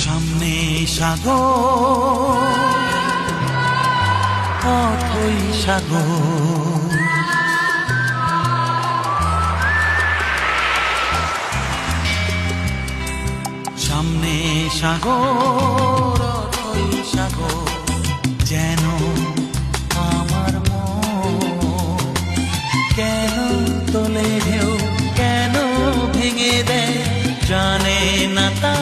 সামনে সাগর, অথই সাগর, সামনে সাগর, অথই সাগর, যেন আমার মন কেন তোলে ঢেউ, কেন ভেঙে দেয় জানে না তা